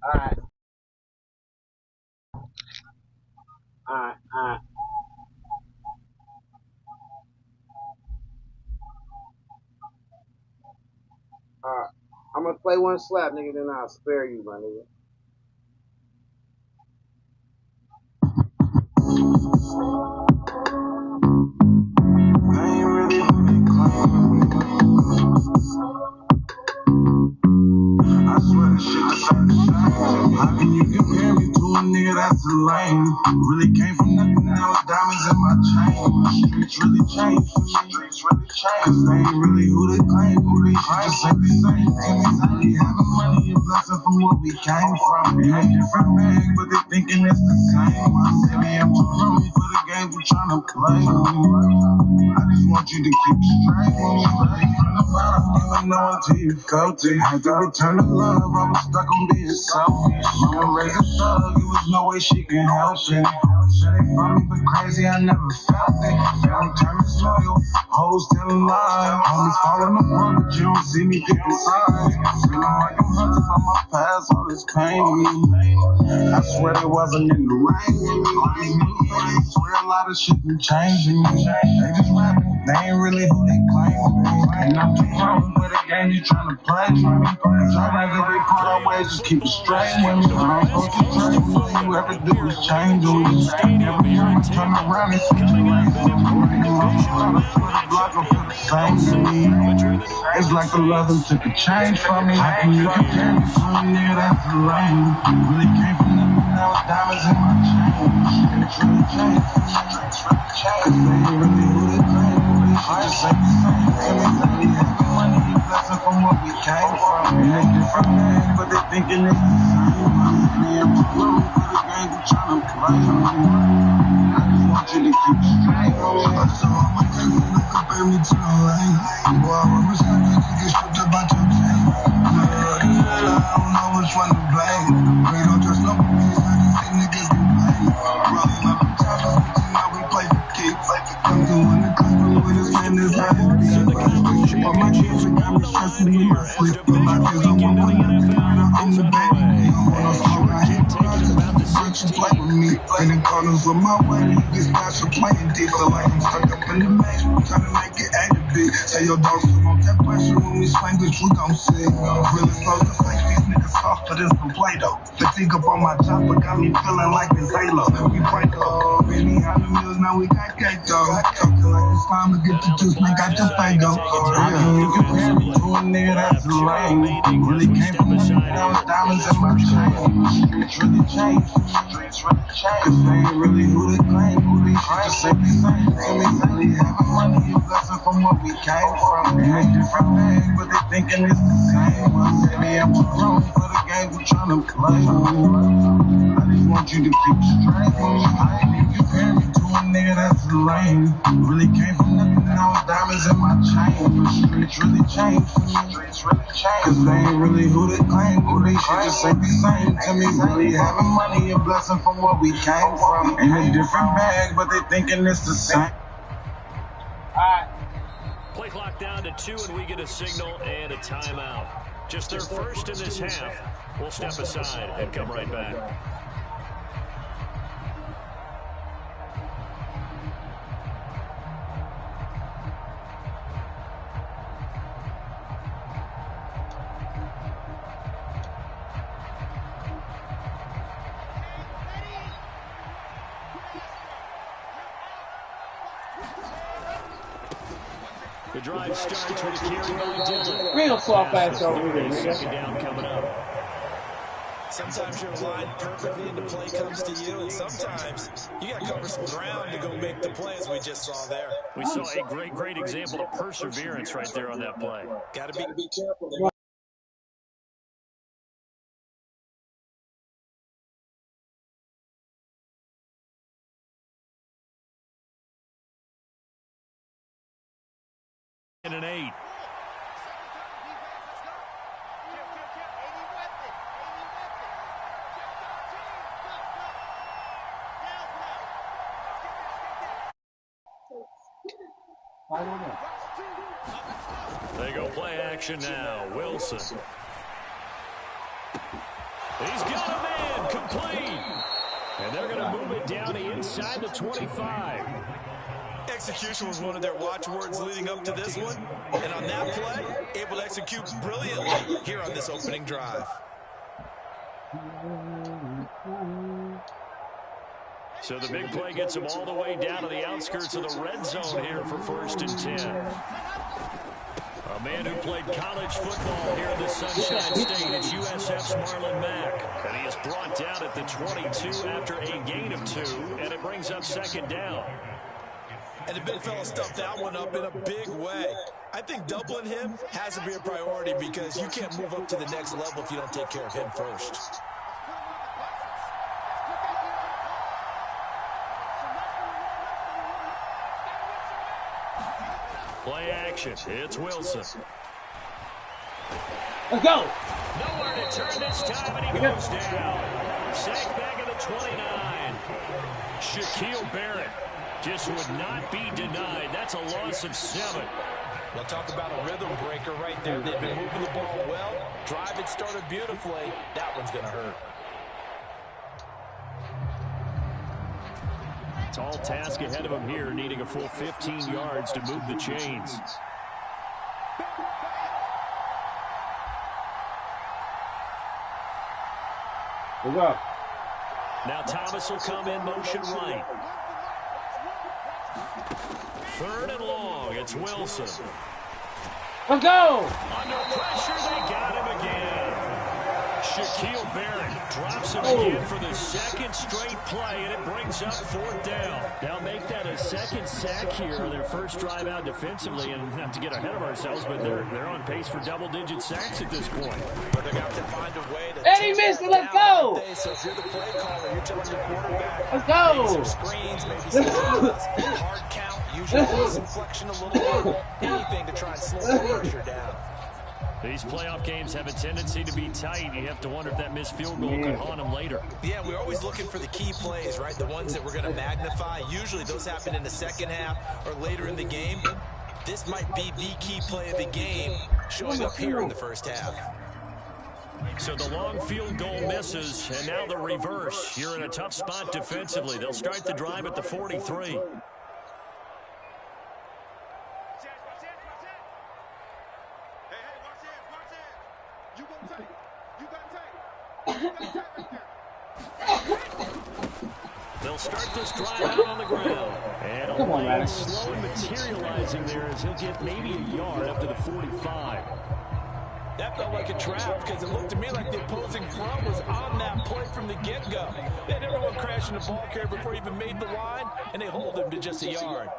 Alright. Alright. Alright. I'm gonna play one slap, nigga, then I'll spare you, my nigga. I swear this shit is so insane. How can you compare me to a nigga that's a lame? Really came from nothing, now it's diamonds in my chain. Streets really changed, cause they ain't really who they claim. Who they just ain't the same. Ain't exactly having money, a blessing from where we came from. In a different bag, but they thinking it's the same. Maybe I'm too grown for the game we tryna play. I just want you to keep straight. From the bottom, never know until you go to. Had to return the love, I was stuck on being selfish. Mama raised a thug, there was no way she can help it. Said they found me, but crazy, I never felt it. Family time is loyal, hoes telling lies. Homies falling apart, but you don't see me picking sides. Spending all your hundreds on my past, all this pain to me. I swear it wasn't in the rain with me. All these new faces, swear a lot of shit been changing me. They just rapping, they ain't really who they claim to be. And I'm too grown for the game you tryna play with me. Cause I'd rather we part our ways, just keep it straight with me. I ain't supposed to turn, all you ever do is change with me. Every time I turn around, it's such a lace with me. Tryna put a block up for the same to me. It's like the loving took a change from me. How can you compare me to a nigga that's a lame? Really came from nothing, now it's diamonds in my chain. It's really changed, cause they ain't really who they claim. They just ain't the same. Ain't exactly having money, a blessing from where we came from. In a different bag, but they thinking it's the same. Maybe I'm too grown for the game we tryna play. I just want you to keep straight. I saw all my friends and they compare me to a lame. Boy, I remember something you get stripped about your chain. I don't know which one to blame. We don't trust no bitch, I just see niggas get paid. Rolling up the top, now we play for kicks. I'm doing the club with this man, this life is big. But my kids got me stressing in my sleep. But my kids don't want nothing, I'm the baby. You don't wanna smoke, I hate drugs, just you play with me. In the corners with my way, you get special playing deep. Feel like I'm stuck up in the maze, trying to make it A to B. Say your dogs come on that pressure when we swing, bitch, we gon' see. Really slow the face, these niggas soft, but it's some Play-Doh. Fatigue up on my chopper, got me feeling like it's Halo. We break up, baby, on the mills, now we got cake though. Talking like it's slime to get the juice, man, got the Fago. How can you compare me to a nigga that's a lame? Really came from nothing, now it's diamonds in my chain. It's really changed, cause they ain't really who they claim. Who they just ain't the same. Ain't exactly having money, a blessing from where we came from. In a different bag, but they thinking it's the same. Maybe I'm too grown for the game we tryna play. I just want you to keep straight. I ain't compare me to a nigga that's a lame. Really came from nothing, now it's diamonds in my chain. It's really changed for me. Cause they ain't really who they claim. Who they shit just ain't the same to me. Really having money, a blessing from where we came from. In a different bag, but they thinking it's the same. Alright. Play clock down to 2, and we get a signal and a timeout. Just their first in this half. We'll step aside and come right back. The drive starts with a carry by Dillon. Real soft ass over here, nigga. Second down coming up. Sometimes you're aligned perfectly and the play comes to you, and sometimes you got to cover some ground to go make the play, as we just saw there. We saw a great example of perseverance right there on that play. Got to be careful. And an 8. They go play action now. Wilson. He's got a man complete. And they're going to move it down to inside the 25. Execution was one of their watchwords leading up to this one. And on that play, able to execute brilliantly here on this opening drive. So the big play gets them all the way down to the outskirts of the red zone here for 1st and 10. A man who played college football here in the Sunshine State. It's USF's Marlon Mack. And he is brought down at the 22 after a gain of 2, and it brings up 2nd down. And the big fella stuffed that one up in a big way. I think doubling him has to be a priority because you can't move up to the next level if you don't take care of him first. Play action. It's Wilson. Let's go. Nowhere to turn this time, and he goes down. Sacked back at the 29. Shaquille Barrett just would not be denied. That's a loss of 7. We'll talk about a rhythm breaker right there. They've been moving the ball well. Drive had started beautifully. That one's going to hurt. Tall task ahead of him here, needing a full 15 yards to move the chains. Let's go. Now Thomas will come in motion right. 3rd and long. It's Wilson. Let's go. Under pressure, they got him again. Shaquille Barrett drops him again for the 2nd straight play, and it brings up 4th down. They'll make that a 2nd sack here, their first drive out defensively, and not to get ahead of ourselves, but they're on pace for double-digit sacks at this point. But they're going to have to find a way to... And he missed it. Let's go. So if you're the play caller, you're telling your quarterback... Let's go. Maybe some screens, maybe some hard count, usually some flexion a little bit, anything to try and slow the pressure down. These playoff games have a tendency to be tight. You have to wonder if that missed field goal could haunt them later. Yeah, we're always looking for the key plays, right? The ones that we're going to magnify. Usually those happen in the second half or later in the game. This might be the key play of the game showing up here in the first half. So the long field goal misses, and now the reverse. You're in a tough spot defensively. They'll start the drive at the 43. They'll start this drive out on the ground. And a lane slowly materializing there as he'll get maybe a yard up to the 45. That felt like a trap because it looked to me like the opposing front was on that play from the get-go. They had everyone crashing the ball carrier before he even made the line, and they hold him to just a yard.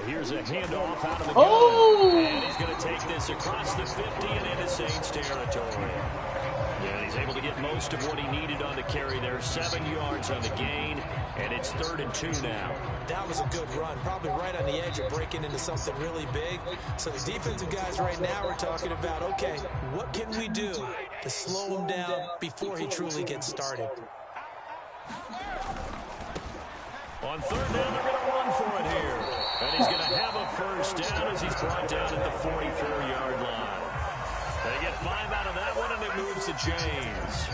Here's a handoff out of the gun. And he's going to take this across the 50 and into Saints territory. Yeah, he's able to get most of what he needed on the carry there. 7 yards on the gain, and it's 3rd and 2 now. That was a good run, probably right on the edge of breaking into something really big. So the defensive guys right now are talking about, okay, what can we do to slow him down before he truly gets started? On 3rd down, they're going to run for it here. And he's going to have a 1st down as he's brought down at the 44-yard line. They get 5 out of that one, and it moves the chains.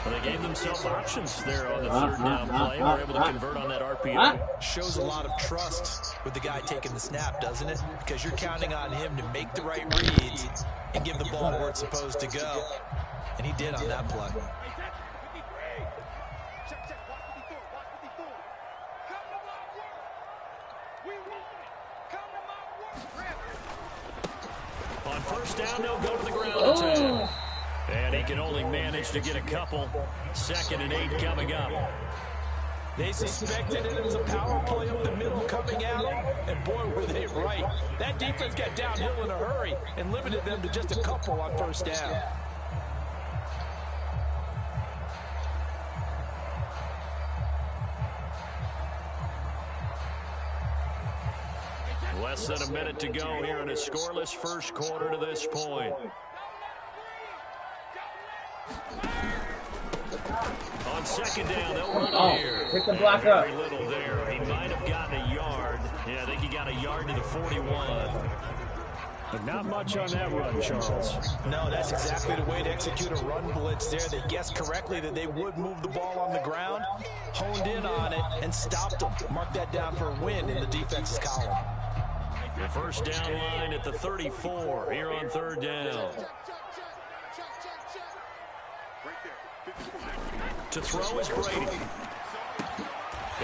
Well, they gave themselves options there on the 3rd down play. They were able to convert on that RPO. Shows a lot of trust with the guy taking the snap, doesn't it? Because you're counting on him to make the right reads and give the ball where it's supposed to go. And he did on that play. On 1st down, they'll go to the ground attack. And he can only manage to get a couple. 2nd and 8 coming up. They suspected it was a power play up the middle coming out, and boy, were they right. That defense got downhill in a hurry and limited them to just a couple on 1st down. Less than a minute to go here in a scoreless first quarter to this point. On 2nd down, they'll run here. Pick the block up. Very little there. He might have gotten a yard. got a yard to the 41. But not much on that run, Charles. No, that's exactly the way to execute a run blitz there. They guessed correctly that they would move the ball on the ground, honed in on it, and stopped them. Mark that down for a win in the defense's column. The first down line at the 34 here on third down. To throw is Brady.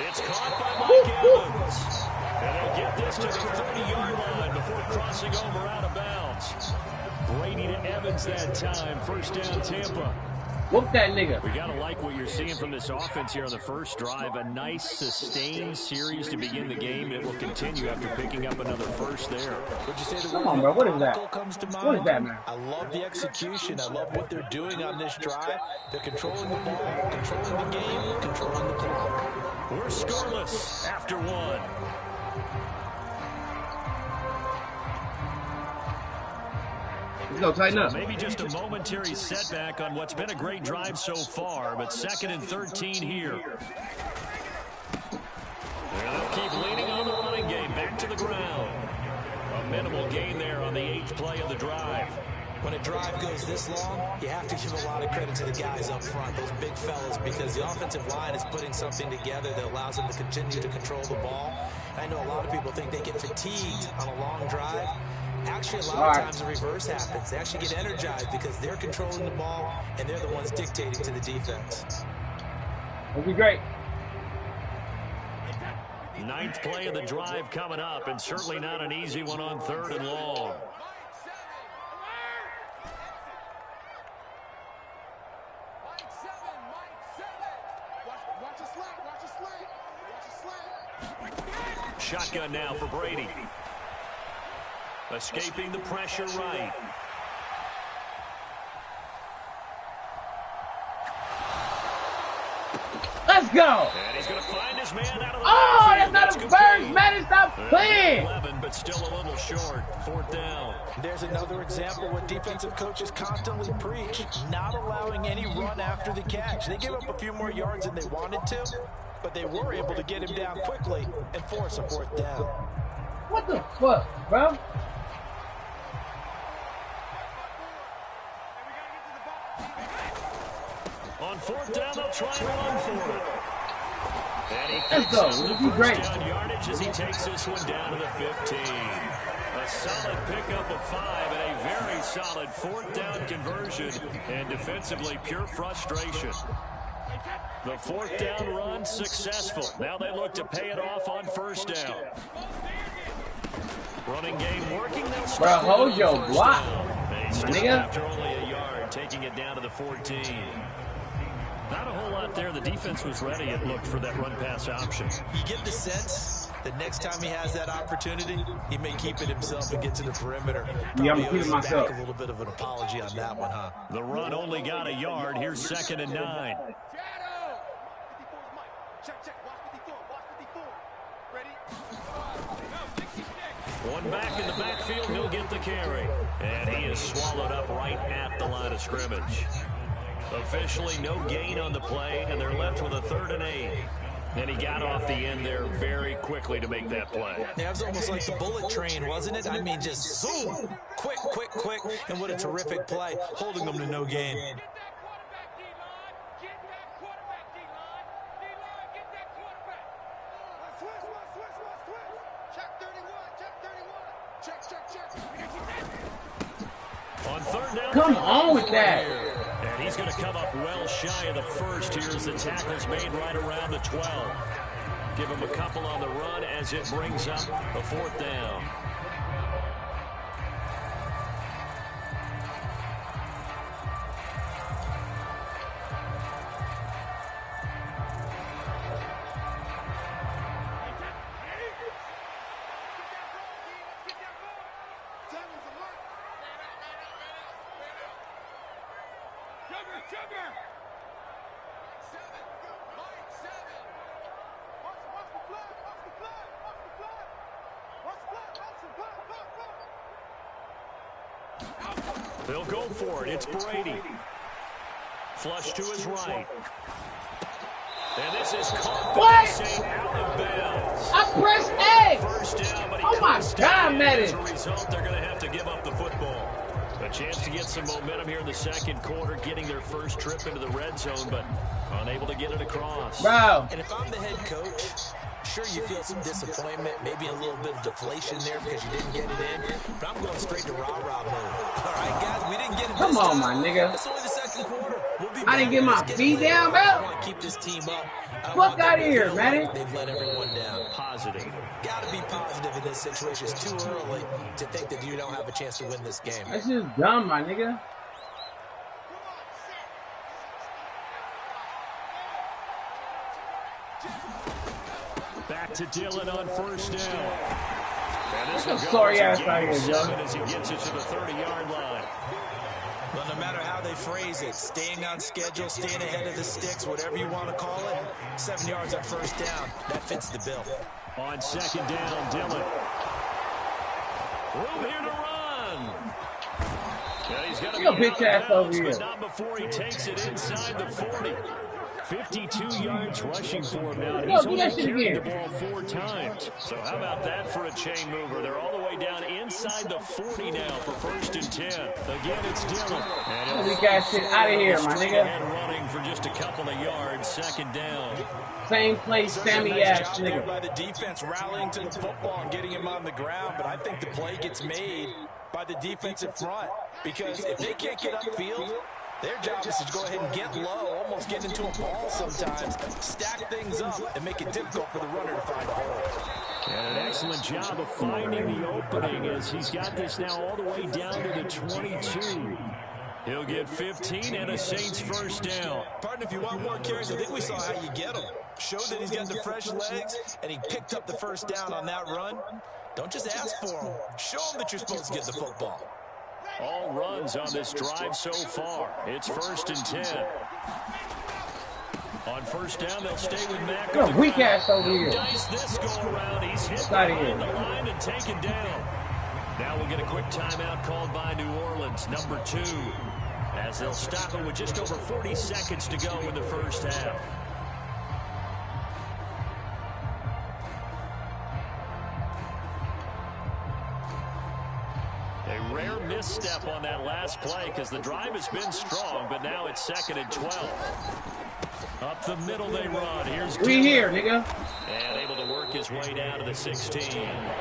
It's caught by Mike Evans. And they'll get this to the 30-yard line before crossing over out of bounds. Brady to Evans that time. First down, Tampa. Whoop that nigga. We got to like what you're seeing from this offense here on the first drive. A nice, sustained series to begin the game. It will continue after picking up another first there. Would you say the Come on, bro. What is that? comes to mind? What is that, man? I love the execution. I love what they're doing on this drive. They're controlling the ball, controlling the game, controlling the clock. We're scoreless after one. Let's go, tighten up. Maybe just a momentary setback on what's been a great drive so far, but 2nd and 13 here. And they'll keep leaning on the running game, back to the ground. A minimal gain there on the 8th play of the drive. When a drive goes this long, you have to give a lot of credit to the guys up front, those big fellas, because the offensive line is putting something together that allows them to continue to control the ball. I know a lot of people think they get fatigued on a long drive. Actually, a lot of times the reverse happens. They actually get energized because they're controlling the ball, and they're the ones dictating to the defense. That'll be great. 9th play of the drive coming up, and certainly not an easy one on 3rd and long. Shotgun now for Brady. Escaping the pressure right. Let's go. And he's going to find his man out of the Oh, that's not a burst, man. Stop playing. 11, but still a little short. 4th down. There's another example what defensive coaches constantly preach, not allowing any run after the catch. They gave up a few more yards than they wanted to, but they were able to get him down quickly and force a 4th down. What the fuck, bro? On 4th down, they'll try and run for it. And he Let's picks go. up the This is great. first down yardage as he takes this one down to the 15. A solid pickup of 5 and a very solid 4th down conversion. And defensively, pure frustration. The 4th down run successful. Now they look to pay it off on 1st down. Running game working. Bro, hold your block, nigga. After only a yard, taking it down to the 14. Not a whole lot there. The defense was ready, it looked, for that run-pass option. You get the sense that next time he has that opportunity, he may keep it himself and get to the perimeter. Yeah, I'm keeping myself. A little bit of an apology on that one, huh? The run only got a yard. Here's 2nd and 9. One back in the backfield, he'll get the carry. And he is swallowed up right at the line of scrimmage. Officially no gain on the play, and they're left with a 3rd and 8. And he got off the end there very quickly to make that play. Yeah, it was almost like the bullet train, wasn't it? I mean, just zoom, quick, quick, quick, and what a terrific play, holding them to no gain. On 3rd down, Come on with that. And he's going to come up well shy of the first here as the tackle's made right around the 12. Give him a couple on the run as it brings up a 4th down. They'll go for it. It's Brady. Flush to his right. And this is caught What? out of bounds. I pressed A. First down, but Oh my God, Madden. as a result, they're going to have to give up the football. A chance to get some momentum here in the second quarter, getting their first trip into the red zone, but unable to get it across. Bro. And if I'm the head coach, sure you feel some disappointment, maybe a little bit of deflation there because you didn't get it in, but I'm going straight to rah-rah mode. All right, guys, we didn't get it. Come on, my nigga. It's only the second quarter. We'll be I didn't get my feet down, bro. I want to keep this team up. Fuck out of here, man. They've let everyone down. Positive. Got to be positive in this situation. It's too early to think that you don't have a chance to win this game. That's just dumb, my nigga. Back to Dillon on first down. And this That's a sorry ass out here, Joe. As he gets it to the 30-yard line. Well, no matter how they phrase it, staying on schedule, staying ahead of the sticks, whatever you want to call it, 7 yards on first down, that fits the bill. On second down, Dillon. Room here to run. And he's going to Get your bitch ass over here. but not before he takes it inside the 40. 52 yards rushing for him now. He's only carried the ball 4 times. So how about that for a chain mover? They're all the way down inside the 40 now for first and 10. Again, it's Dillon. We got shit out of here, my nigga. Running for just a couple of yards, second down. Same place, Sammy ass nigga. By the defense rallying to the football and getting him on the ground, but I think the play gets made by the defensive front because if they can't get upfield, their job is to go ahead and get low, almost get into a ball sometimes, stack things up, and make it difficult for the runner to find a hole. And an excellent job of finding the opening as he's got this now all the way down to the 22. He'll get 15 and a Saints first down. Pardon if you want more carries, I think we saw how you get him. Showed that he's got the fresh legs, and he picked up the first down on that run. Don't just ask for him. Show him that you're supposed to get the football. All runs on this drive so far. It's first and 10. On first down, they'll stay with Mack. You're a weak ass over here. Dice this go around. He's hit Out of here. behind the line and taken down. Now we'll get a quick timeout called by New Orleans, number 2, as they'll stop it with just over 40 seconds to go in the first half. A rare misstep on that last play because the drive has been strong, but now it's second and 12. Up the middle they run. Here's We here, nigga. and able to work his way down to the 16.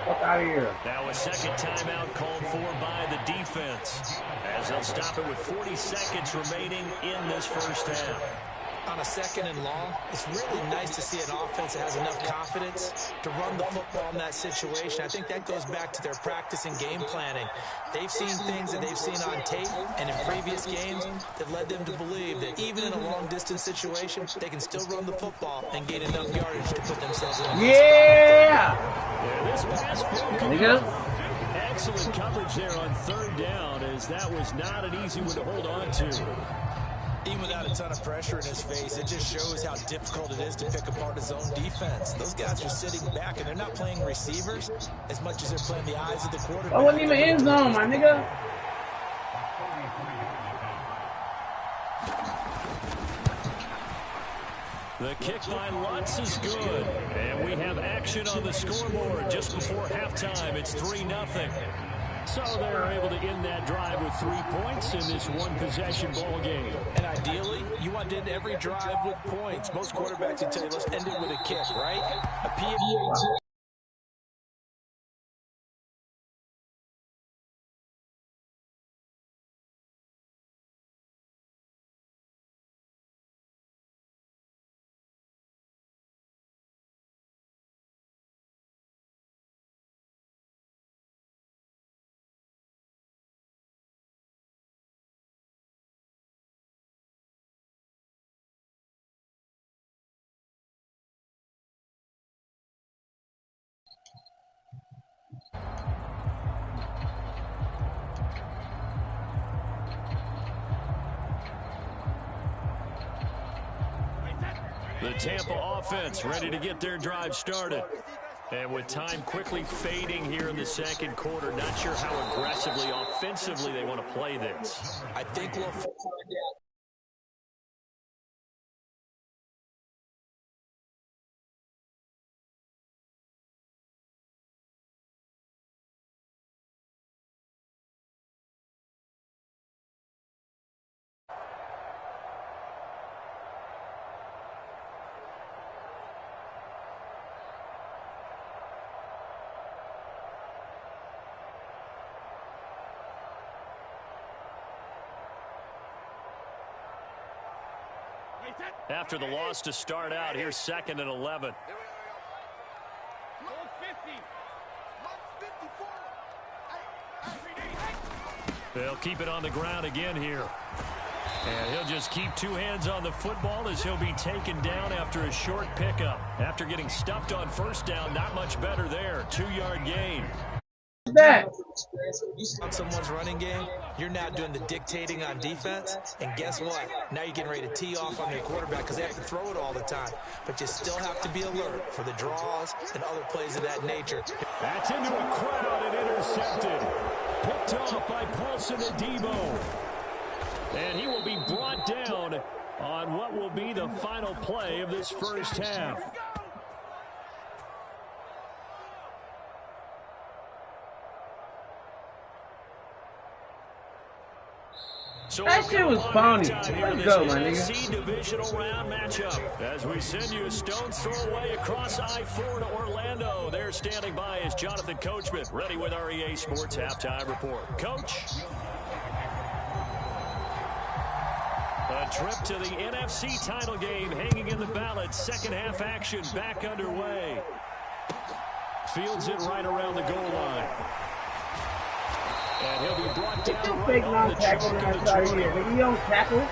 Fuck out of here. Now a second timeout called for by the defense as they'll stop it with 40 seconds remaining in this first half. On a second and long, it's really nice to see an offense that has enough confidence to run the football in that situation. I think that goes back to their practice and game planning. They've seen things that they've seen on tape and in previous games that led them to believe that even in a long-distance situation, they can still run the football and gain enough yardage to put themselves in. Yeah! This pass Nigga. excellent coverage there on third down as that was not an easy one to hold on to. Even without a ton of pressure in his face, it just shows how difficult it is to pick apart his own defense. Those guys are sitting back, and they're not playing receivers as much as they're playing the eyes of the quarterback. I wasn't even in zone, my nigga. The kick by Lutz is good. And we have action on the scoreboard just before halftime. It's 3-0. So they're able to end that drive with 3 points in this one-possession ball game. And ideally, you want to end every drive with points. Most quarterbacks will tell you, let's end it with a kick, right? A The Tampa offense ready to get their drive started. And with time quickly fading here in the second quarter, not sure how aggressively, offensively they want to play this. I think we'll After the loss to start out, here's 2nd and 11. They'll keep it on the ground again here. And he'll just keep 2 hands on the football as he'll be taken down after a short pickup. After getting stuffed on 1st down, not much better there. 2-yard gain. That. On someone's running game, you're now doing the dictating on defense, and guess what? Now you're getting ready to tee off on their quarterback because they have to throw it all the time. But you still have to be alert for the draws and other plays of that nature. That's into a crowd and intercepted. Picked off by Paulson Adebo. And he will be brought down on what will be the final play of this first half. So that shit was phony. Let's go, my nigga. Divisional round matchup as we send you a stone's throw away across I-4 to Orlando. They're standing by as Jonathan Coachman, ready with our EA Sports Halftime Report. Coach. A trip to the NFC title game hanging in the balance. Second half action back underway. Fields it right around the goal line. And he'll be brought down. Get your fake non-tackle guys out of here. Nigga, you don't tackle.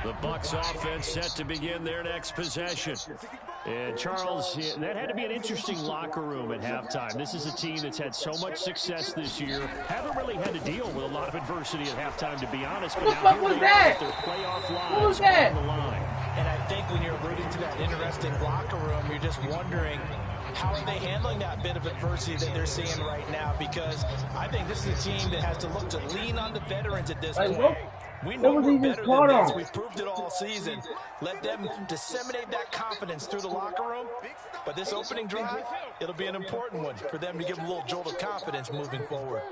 The Bucs offense set to begin their next possession. And Charles, that had to be an interesting locker room at halftime. This is a team that's had so much success this year. Haven't really had to deal with a lot of adversity at halftime, to be honest. What the fuck was that? What was that? And I think when you're alluding to that interesting locker room, you're just wondering, how are they handling that bit of adversity that they're seeing right now? Because I think this is a team that has to look to lean on the veterans at this point. We know we're better than this. We've proved it all season. Let them disseminate that confidence through the locker room. But this opening drive, it'll be an important one for them to give them a little jolt of confidence moving forward.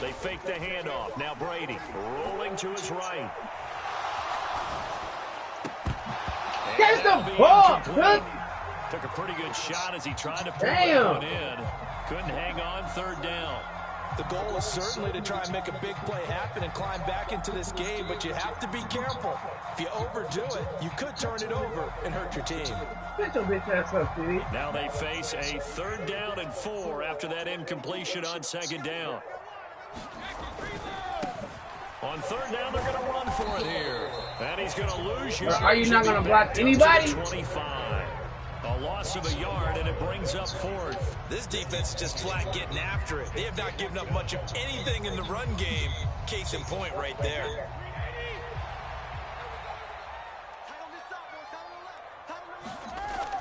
They fake the handoff. Now Brady rolling to his right. Catch the ball, good. Took a pretty good shot as he tried to put that one in. Couldn't hang on 3rd down. The goal is certainly to try and make a big play happen and climb back into this game, but you have to be careful. If you overdo it, you could turn it over and hurt your team. Get your bitch ass up, dude. Now they face a 3rd down and 4 after that incompletion on 2nd down. On 3rd down, they're going to run for it here. And he's going to lose you. Are you not going to block anybody? 25. A loss of a yard, and it brings up 4th. This defense is just flat getting after it. They have not given up much of anything in the run game. Case in point right there.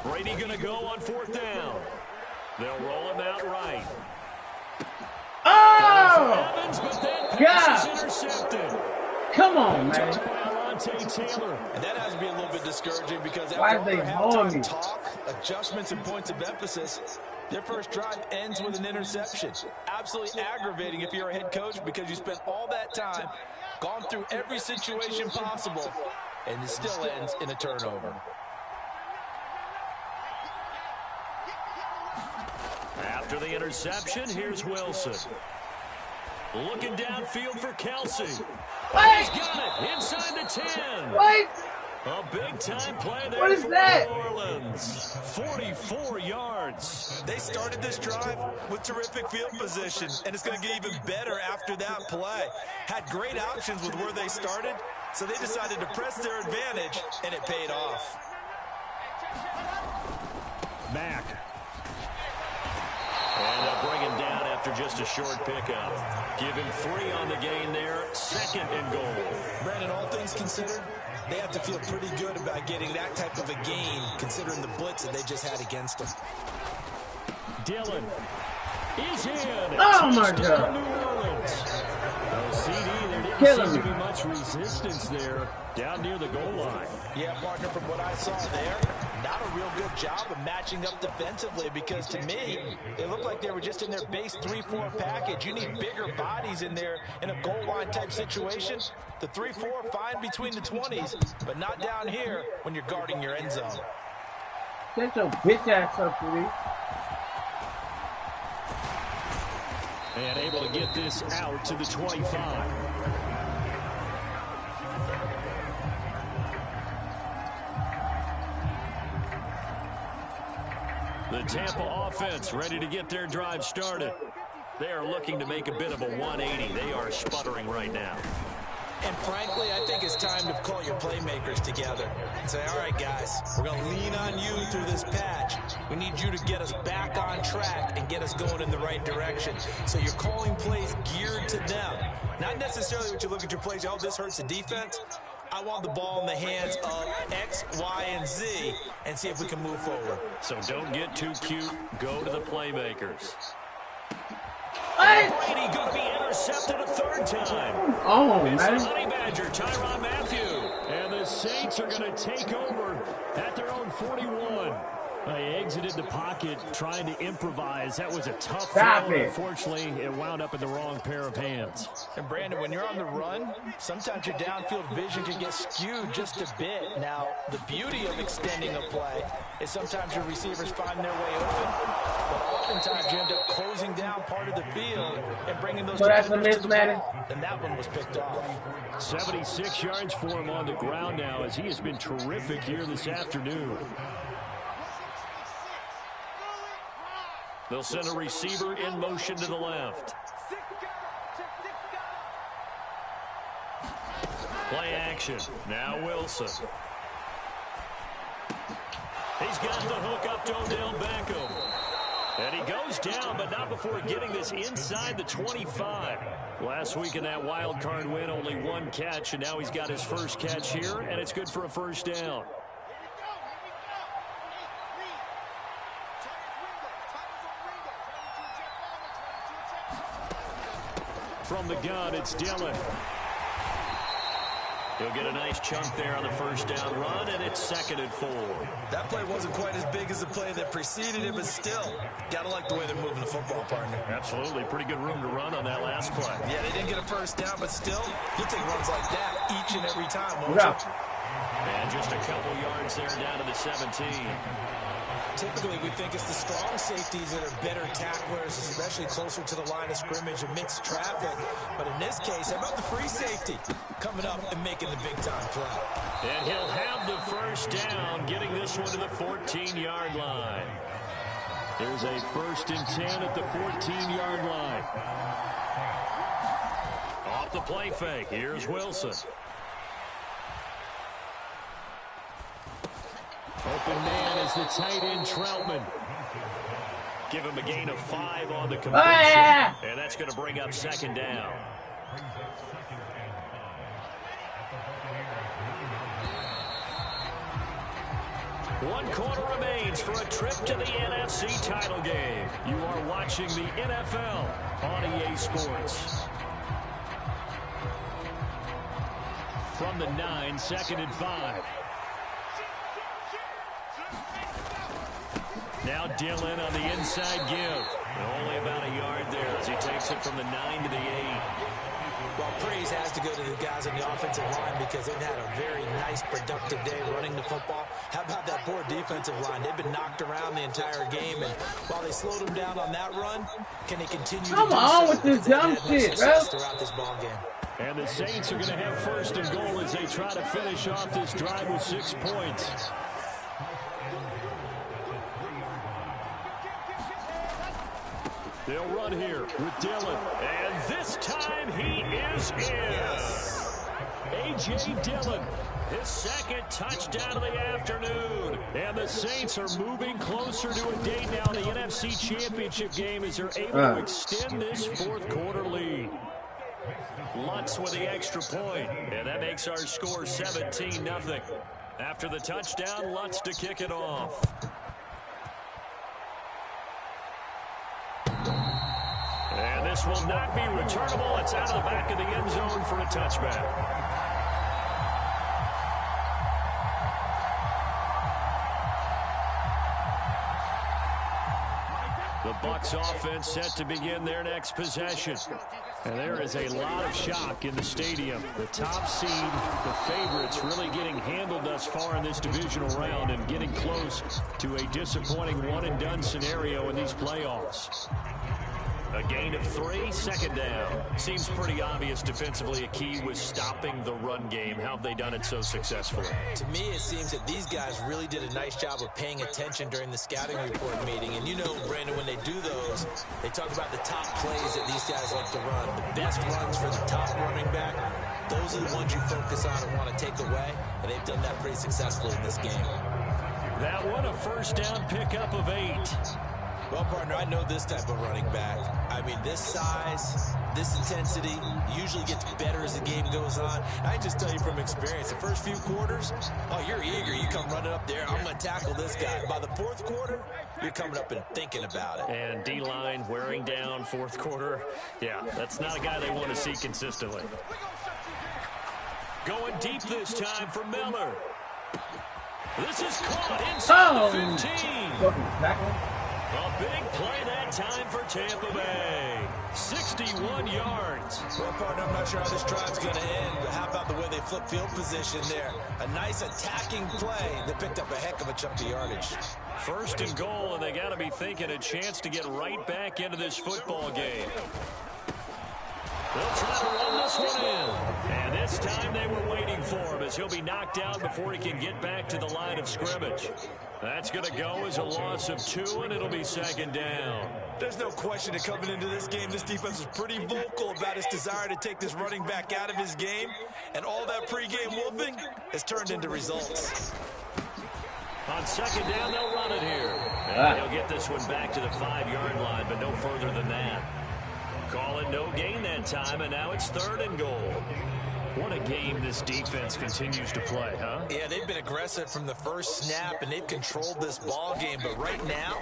Brady going to go on 4th down. They'll roll him out right. Oh! Evans, but that God! Is intercepted. Come on, man. Taylor. And that has to be a little bit discouraging because why after they halftime talk, adjustments and points of emphasis, their first drive ends with an interception. Absolutely aggravating if you're a head coach because you spent all that time, gone through every situation possible, and it still ends in a turnover. After the interception, here's Wilson. Looking downfield for Kelsey. He's got it inside the 10. What? A big-time play there. What is that? New Orleans. 44 yards. They started this drive with terrific field position, and it's going to get even better after that play. Had great options with where they started, so they decided to press their advantage, and it paid off. Back. And they'll bring him down after just a short pickup. Give him 3 on the gain there. 2nd and goal. Brandon, all things considered, they have to feel pretty good about getting that type of a gain, considering the blitz that they just had against them. Dillon is in. Oh, my God. New Orleans. CD, there didn't seem to be much resistance there down near the goal line. Yeah, partner, from what I saw there, not a real good job of matching up defensively because to me, they looked like they were just in their base 3-4 package. You need bigger bodies in there in a goal line type situation. The 3-4 fine between the 20s, but not down here when you're guarding your end zone. Shut your bitch ass up, please. And able to get this out to the 25. The Tampa offense ready to get their drive started. They are looking to make a bit of a 180. They are sputtering right now. And frankly, I think it's time to call your playmakers together and say, all right, guys, we're going to lean on you through this patch. We need you to get us back on track and get us going in the right direction. So you're calling plays geared to them. Not necessarily what you look at your plays, oh, this hurts the defense. I want the ball in the hands of X, Y, and Z and see if we can move forward. So don't get too cute. Go to the playmakers. Brady going to be intercepted a third time. Oh, it's man. the Honey Badger, Tyrann Mathieu. And the Saints are going to take over at their own 41. They exited the pocket trying to improvise. That was a tough throw. Unfortunately, it wound up in the wrong pair of hands. And Brandon, when you're on the run, sometimes your downfield vision can get skewed just a bit. Now, the beauty of extending a play is sometimes your receivers find their way open, but oftentimes you end up closing down part of the field and bringing those. So that's a mismatch. And that one was picked off. 76 yards for him on the ground now, as he has been terrific here this afternoon. They'll send a receiver in motion to the left. Play action. Now Wilson. He's got the hook up to Odell Beckham. And he goes down, but not before getting this inside the 25. Last week in that wild card win, only one catch, and now he's got his first catch here, and it's good for a first down. From the gun, it's Dillon. He'll get a nice chunk there on the first down run, and it's 2nd and 4. That play wasn't quite as big as the play that preceded it, but still, gotta like the way they're moving the football, partner. Absolutely. Pretty good room to run on that last play. Yeah, they didn't get a first down, but still, you take runs like that each and every time, won't you? And just a couple yards there down to the 17. Typically, we think it's the strong safeties that are better tacklers, especially closer to the line of scrimmage amidst traffic. But in this case, how about the free safety coming up and making the big-time play? And he'll have the first down, getting this one to the 14-yard line. There's a 1st and 10 at the 14-yard line. Off the play fake, here's Wilson. Open man is the tight end, Troutman. Give him a gain of 5 on the completion. And that's going to bring up 2nd down. One quarter remains for a trip to the NFC title game. You are watching the NFL on EA Sports. From the 9, 2nd and 5. Now Dillon on the inside give. Only about a yard there as he takes it from the 9 to the 8. Well, praise has to go to the guys on the offensive line because they've had a very nice, productive day running the football. How about that poor defensive line? They've been knocked around the entire game, and while they slowed them down on that run, can they continue to do so? Come on with this dumb shit, bro. Throughout this ball game. And the Saints are going to have 1st and goal as they try to finish off this drive with 6 points. They'll run here with Dillon. And this time he is in. Yes. A.J. Dillon, his 2nd touchdown of the afternoon. And the Saints are moving closer to a date now in the NFC Championship game as they're able to extend this 4th quarter lead. Lutz with the extra point. And that makes our score 17-0. After the touchdown, Lutz to kick it off. And this will not be returnable. It's out of the back of the end zone for a touchback. The Bucs offense set to begin their next possession. And there is a lot of shock in the stadium. The top seed, the favorites, really getting handled thus far in this divisional round and getting close to a disappointing one-and-done scenario in these playoffs. A gain of 3, second down. Seems pretty obvious defensively a key was stopping the run game. How have they done it so successfully? To me, it seems that these guys really did a nice job of paying attention during the scouting report meeting. And you know, Brandon, when they do those, they talk about the top plays that these guys like to run. The best runs for the top running back, those are the ones you focus on and want to take away. And they've done that pretty successfully in this game. That one, a first down pickup of 8. Well, partner, I know this type of running back. I mean, this size, this intensity usually gets better as the game goes on. I just tell you from experience, the first few quarters, oh, you're eager. You come running up there, I'm going to tackle this guy. By the fourth quarter, you're coming up and thinking about it. And D-line wearing down fourth quarter. Yeah, that's not a guy they want to see consistently. Going deep this time for Miller. This is caught inside the 15. A big play that time for Tampa Bay. 61 yards. Well, partner, I'm not sure how this drive's going to end, but how about the way they flip field position there? A nice attacking play. They picked up a heck of a chunk of yardage. First and goal, and they got to be thinking a chance to get right back into this football game. They'll try to run this one in. And this time they were waiting for him as he'll be knocked out before he can get back to the line of scrimmage. That's going to go as a loss of 2, and it'll be second down. There's no question that coming into this game, this defense is pretty vocal about its desire to take this running back out of his game. And all that pregame whooping has turned into results. On second down, they'll run it here. And he'll get this one back to the 5-yard line, but no further than that. Call it no gain that time, and now it's third and goal. What a game this defense continues to play, huh? Yeah, they've been aggressive from the first snap, and they've controlled this ball game. But right now,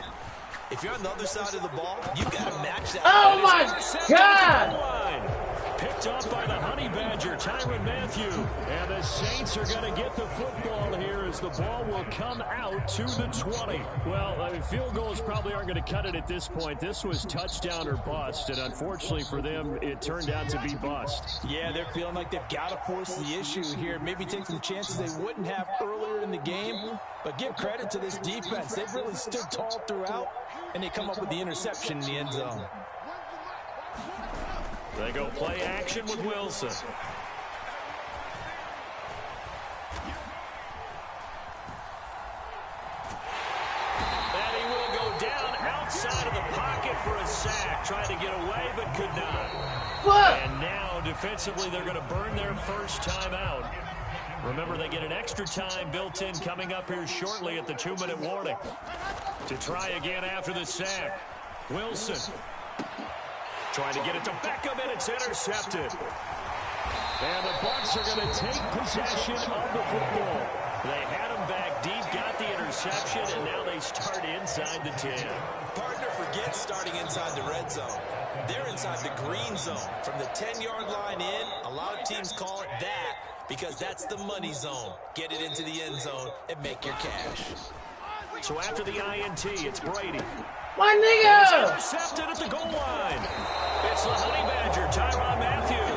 if you're on the other side of the ball, you've got to match that. Oh, my God! Picked up by the Honey Badger, Tyrann Mathieu. And the Saints are going to get the football here as the ball will come out to the 20. Well, I mean, field goals probably aren't going to cut it at this point. This was touchdown or bust, and unfortunately for them, it turned out to be bust. Yeah, they're feeling like they've got to force the issue here. Maybe take some chances they wouldn't have earlier in the game. But give credit to this defense. They've really stood tall throughout, and they come up with the interception in the end zone. They go play action with Wilson. And he will go down outside of the pocket for a sack. Tried to get away, but could not. What? And now, defensively, they're going to burn their first time out. Remember, they get an extra time built in coming up here shortly at the 2-minute warning. To try again after the sack. Wilson. Trying to get it to Beckham, and it's intercepted. And the Bucs are going to take possession of the football. They had him back deep, got the interception, and now they start inside the 10. Partner, forget starting inside the red zone. They're inside the green zone. From the 10-yard line in, a lot of teams call it that because that's the money zone. Get it into the end zone and make your cash. So after the INT, it's Brady. My nigga! It's intercepted at the goal line. It's the Honey Badger, Tyrann Mathieu.